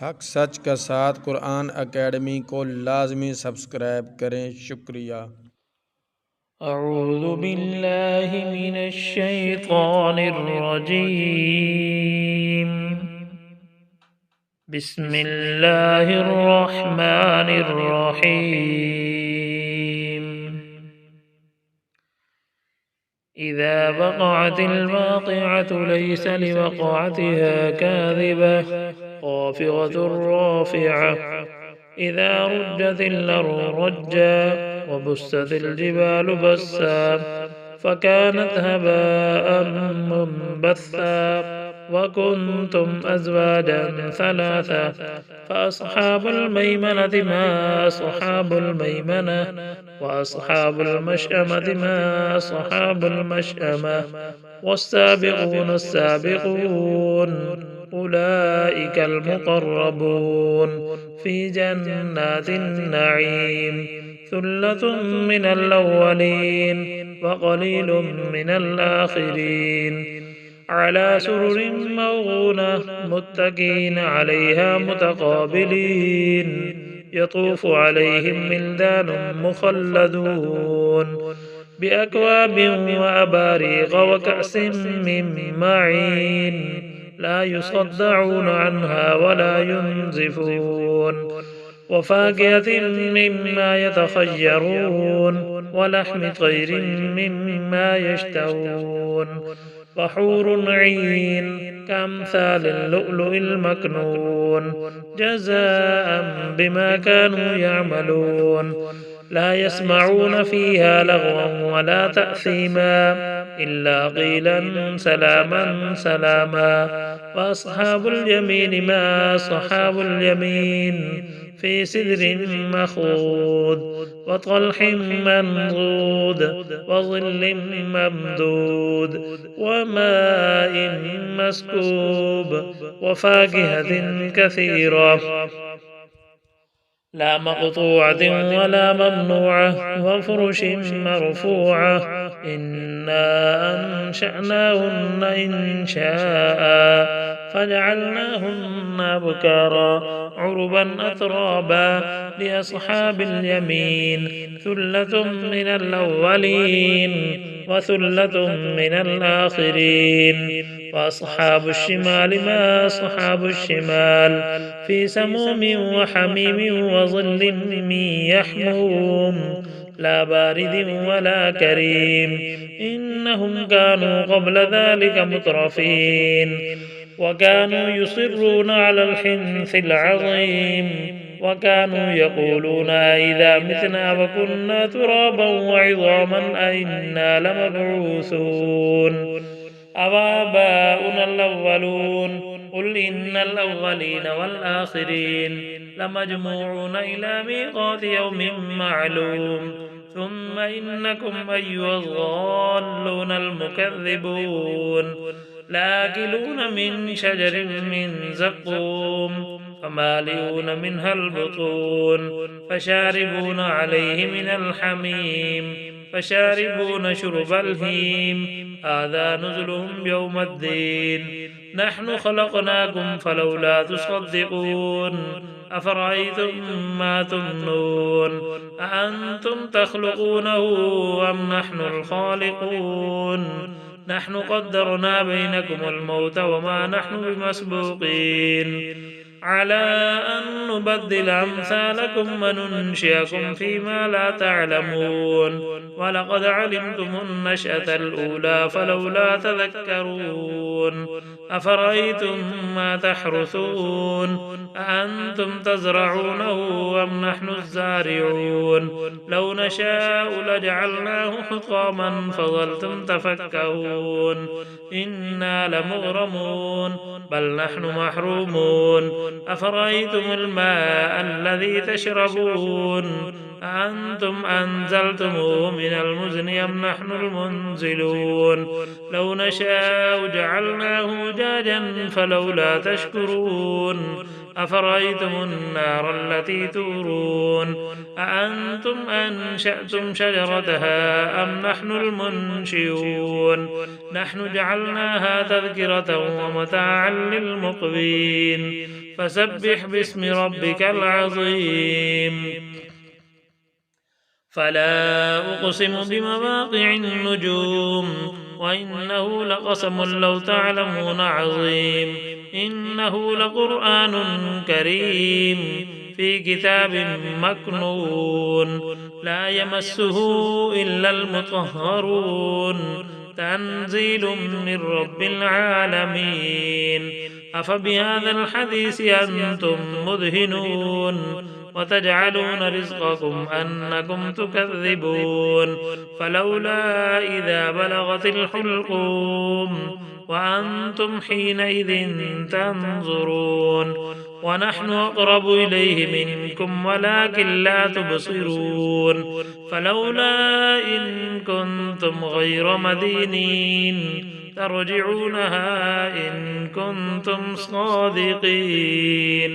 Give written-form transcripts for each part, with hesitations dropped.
हक सच का साथ कुरान अकेडमी को लाजमी सब्सक्राइब करें। शुक्रिया। अऊज़ु बिल्लाहि मिनश शैतानिर रजीम। बिस्मिल्लाहिर रहमानिर रहीम। इज़ा वक़अतिल वाक़िअतु लैसा लिवक़अतिहा काज़िबह ख़ाफ़िज़तुर राफ़िअह। إذا رجت الأرض رجا وبست الجبال بسا فكانت هباء منبثا وكنتم أزواجا ثلاثا فأصحاب الميمنة ما أصحاب الميمنة وأصحاب المشأمة ما أصحاب المشأمة والسابقون السابقون أولئك المقربون في جنات النعيم ثلة من الأولين وقليل من الآخرين على سرر موضونة متكئين عليها متقابلين يطوف عليهم ولدان مخلدون بأكواب وأباريق وكأس من معين لا يصدعون عنها ولا ينزفون وفاكهة مما يتخيرون ولحم طير مما يشتهون وحور عين كأمثال اللؤلؤ المكنون جزاء بما كانوا يعملون لا يسمعون فيها لغوا ولا تأثيما إلا قيلا سلاما سلاما وأصحاب اليمين ما أصحاب اليمين في سدر مخضود وطلح منضود وظل ممدود وماء مسكوب وفاكهة كثيرة لا مقطوعة ولا ممنوعة وفرش مرفوعة إنا أنشأناهن إنشاء فجعلناهن أبكارا عربا أترابا لأصحاب اليمين ثلة من الأولين وثلة من الآخرين وأصحاب الشمال ما أصحاب الشمال في سموم وحميم وظل من يحموم لا بارد ولا كريم إنهم كانوا قبل ذلك مترفين وكانوا يصرون على الحنث العظيم وكانوا يقولون أئذا متنا وكنا ترابا وعظاما أئنا لمبعوثون أوآباؤنا الأولون قل إن الأولين والآخرين لمجموعون إلى ميقات يوم معلوم ثم إنكم أيها الضالون المكذبون لآكلون من شجر من زقوم فمالئون منها البطون فشاربون عليه من الحميم فشاربون شرب الهيم هذا نزلهم يوم الدين نحن خلقناكم فلولا تصدقون أفرأيتم ما تمنون أأنتم تخلقونه أم نحن الخالقون نحن قدرنا بينكم الموت وما نحن بمسبوقين على أن نبدل أمثالكم وننشئكم فيما لا تعلمون ولقد علمتم النشأة الأولى فلولا تذكرون أفرأيتم ما تحرثون أأنتم تزرعونه أم نحن الزارعون لو نشاء لجعلناه حطاما فظلتم تفكهون إنا لمغرمون بل نحن محرومون أفرأيتم الماء الذي تشربون أأنتم أنزلتموه من المزن أم نحن المنزلون لو نشاء جعلناه أجاجا فلولا تشكرون أفرأيتم النار التي تورون أأنتم أنشأتم شجرتها أم نحن المنشئون نحن جعلناها تذكرة ومتاعا للمقوين فسبح باسم ربك العظيم. فلا أقسم بمواقع النجوم وإنه لقسم لو تعلمون عظيم. إنه لقرآن كريم في كتاب مكنون لا يمسه إلا المطهرون تنزيل من رب العالمين. أفبهذا الحديث أنتم مدهنون وتجعلون رزقكم أنكم تكذبون. فلولا إذا بلغت الحلقوم وأنتم حينئذ تنظرون ونحن أقرب إليه منكم ولكن لا تبصرون. فلولا إن كنتم غير مدينين ترجعونها إن كنتم صادقين.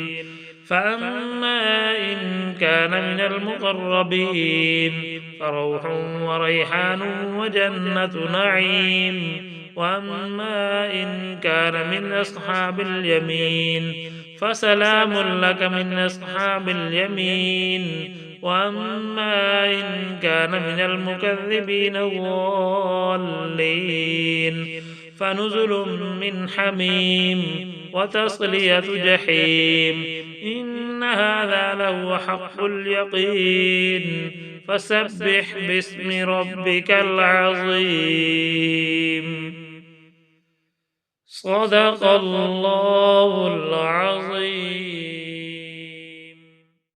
فأما إن كان من المقربين فروح وريحان وجنة نعيم. وأما إن كان من أصحاب اليمين فسلام لك من أصحاب اليمين. وأما إن كان من المكذبين الضالين فنزل من حميم وتصلية جحيم. إن هذا لهو حق اليقين. فسبح باسم ربك العظيم. صدق الله العظيم.